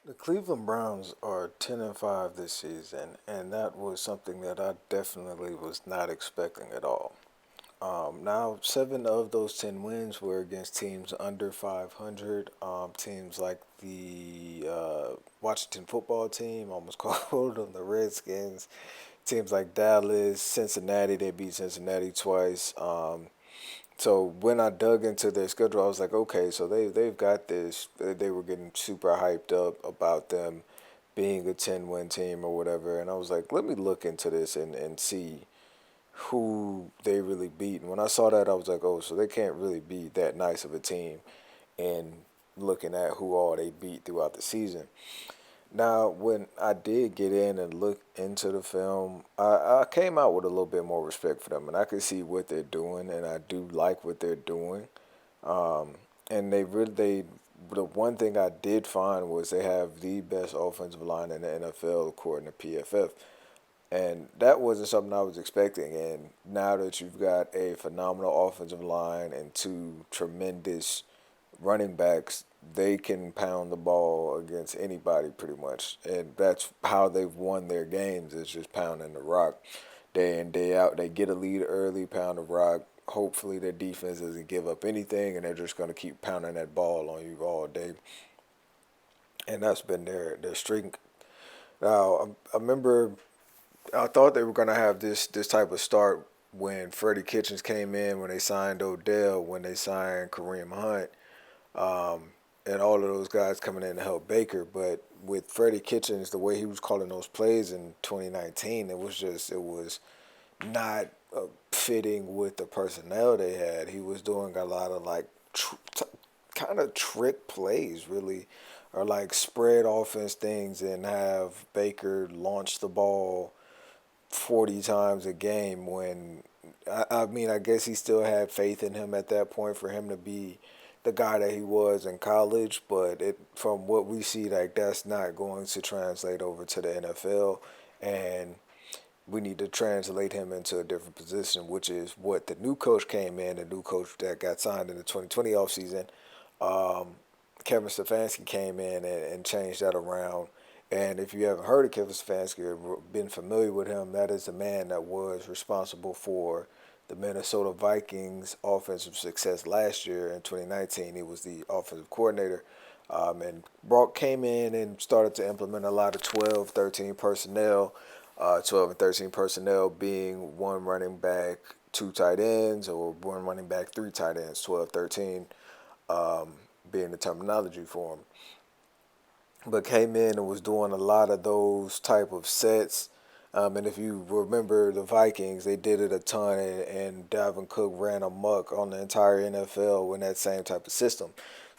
The Cleveland Browns are 10-5 this season, and that was something that I definitely was not expecting at all. Now, seven of those 10 wins were against teams under 500. Teams like the Washington football team, almost called them the Redskins. Teams like Dallas, Cincinnati, they beat Cincinnati twice. So when I dug into their schedule, I was like, okay, so they've got this. They were getting super hyped up about them being a 10-win team or whatever, and I was like, let me look into this and see who they really beat. And when I saw that, I was like, oh, so they can't really be that nice of a team. And looking at who all they beat throughout the season. Now, when I did get in and look into the film, I came out with a little bit more respect for them, and I could see what they're doing, and I do like what they're doing. Um, and the one thing I did find was they have the best offensive line in the NFL according to PFF, and that wasn't something I was expecting. And now that you've got a phenomenal offensive line and two tremendous running backs, they can pound the ball against anybody pretty much. And that's how they've won their games, is just pounding the rock day in, day out. They get a lead early, pound the rock. Hopefully their defense doesn't give up anything and they're just going to keep pounding that ball on you all day. And that's been their streak. Now, I remember I thought they were going to have this type of start when Freddie Kitchens came in, when they signed Odell, when they signed Kareem Hunt, and all of those guys coming in to help Baker. But with Freddie Kitchens, the way he was calling those plays in 2019, it was not fitting with the personnel they had. He was doing a lot of like kind of trick plays, really, or like spread offense things and have Baker launch the ball 40 times a game when I mean, I guess he still had faith in him at that point for him to be the guy that he was in college, but from what we see, like that's not going to translate over to the NFL, and we need to translate him into a different position, which is what the new coach came in, the new coach that got signed in the 2020 offseason. Um, Kevin Stefanski came in and changed that around. And if you haven't heard of Kevin Stefanski or been familiar with him, that is the man that was responsible for the Minnesota Vikings offensive success last year in 2019. He was the offensive coordinator. And Brock came in and started to implement a lot of 12, 13 personnel, 12 and 13 personnel being one running back, two tight ends, or one running back, three tight ends, 12, 13 being the terminology for him. But came in and was doing a lot of those type of sets. And if you remember the Vikings, they did it a ton, and Dalvin Cook ran amok on the entire NFL in that same type of system.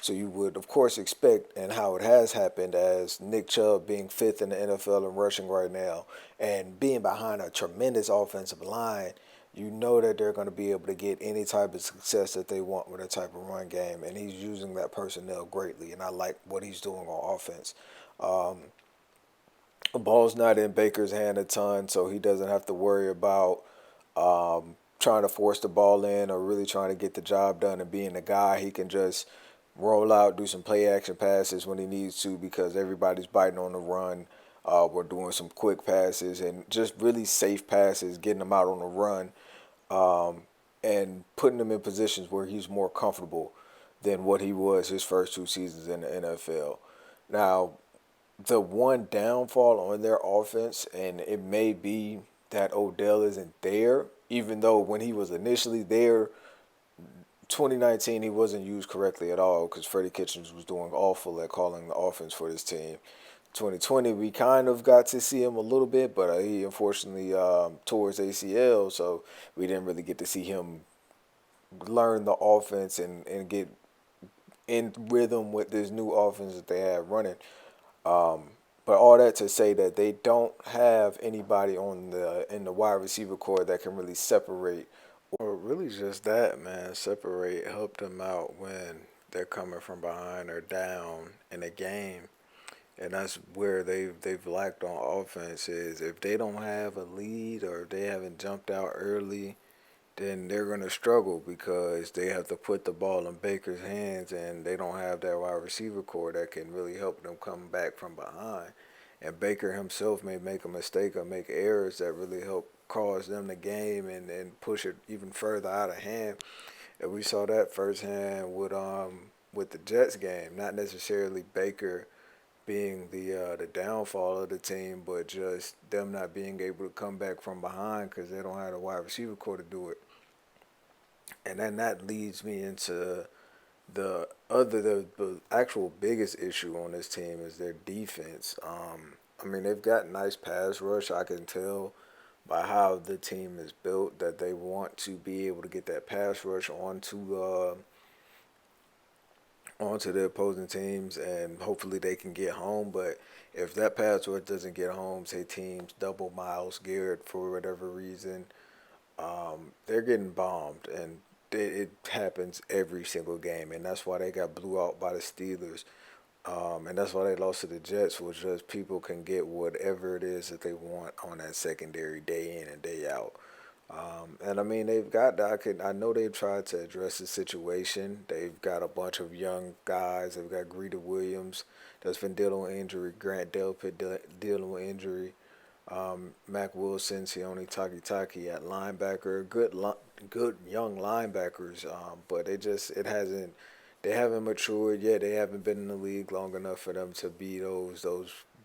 So you would, of course, expect, and how it has happened, as Nick Chubb being fifth in the NFL in rushing right now, and being behind a tremendous offensive line, you know that they're going to be able to get any type of success that they want with a type of run game, and he's using that personnel greatly, and I like what he's doing on offense. Um, the ball's not in Baker's hand a ton, so he doesn't have to worry about trying to force the ball in or really trying to get the job done and being the guy. He can just roll out, do some play action passes when he needs to because everybody's biting on the run. We're doing some quick passes and just really safe passes, getting them out on the run, um, and putting him in positions where he's more comfortable than what he was his first two seasons in the NFL. Now, the one downfall on their offense, and it may be that Odell isn't there, even though when he was initially there, 2019, he wasn't used correctly at all because Freddie Kitchens was doing awful at calling the offense for this team. 2020, we kind of got to see him a little bit, but he unfortunately tore his ACL, so we didn't really get to see him learn the offense and get in rhythm with this new offense that they have running. Um, but all that to say that they don't have anybody on the in the wide receiver core that can really separate, or really just that, man, separate, help them out when they're coming from behind or down in a game. And that's where they've lacked on offense is if they don't have a lead or if they haven't jumped out early then they're going to struggle because they have to put the ball in Baker's hands and they don't have that wide receiver core that can really help them come back from behind. And Baker himself may make a mistake or make errors that really help cause them the game and push it even further out of hand. And we saw that firsthand with the Jets game. Not necessarily Baker being the downfall of the team, but just them not being able to come back from behind because they don't have the wide receiver core to do it. And then that leads me into the actual biggest issue on this team is their defense. I mean, they've got nice pass rush. I can tell by how the team is built that they want to be able to get that pass rush onto the opposing teams, and hopefully they can get home. But if that pass rush doesn't get home, say teams double Miles Garrett for whatever reason, they're getting bombed, and it happens every single game, and that's why they got blew out by the Steelers. And that's why they lost to the Jets, was just people can get whatever it is that they want on that secondary day in and day out. And I mean, they've got. I know they've tried to address the situation. They've got a bunch of young guys. They've got Greedy Williams that's been dealing with injury. Grant Delpit dealing with injury. Mac Wilson, Sione Takitaki at linebacker. Good young linebackers. But it hasn't. They haven't matured yet. They haven't been in the league long enough for them to be those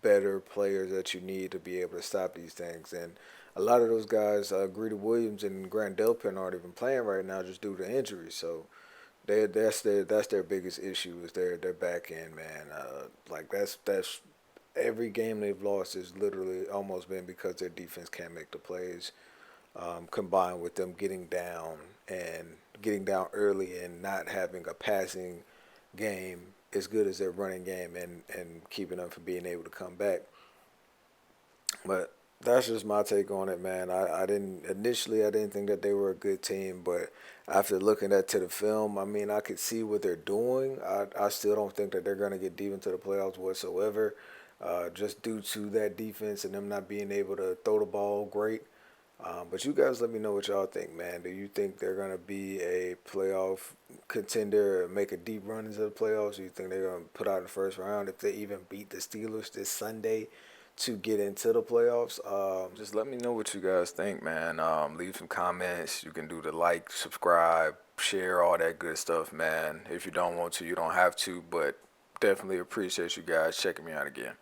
better players that you need to be able to stop these things. And a lot of those guys, Greedy Williams and Grant Delpin, aren't even playing right now just due to injuries. So that's their biggest issue is their back end, man. Like that's every game they've lost has literally almost been because their defense can't make the plays, combined with them getting down early and not having a passing game as good as their running game and keeping them from being able to come back. But that's just my take on it, man. I didn't think that they were a good team, but after looking at to the film, I mean, I could see what they're doing. I still don't think that they're gonna get deep into the playoffs whatsoever, just due to that defense and them not being able to throw the ball great. But you guys, let me know what y'all think, man. Do you think they're gonna be a playoff contender, make a deep run into the playoffs? Do you think they're gonna put out in the first round if they even beat the Steelers this Sunday to get into the playoffs? Just let me know what you guys think, man. Leave some comments. You can do the like, subscribe, share, all that good stuff, man. If you don't want to, you don't have to, but definitely appreciate you guys checking me out again.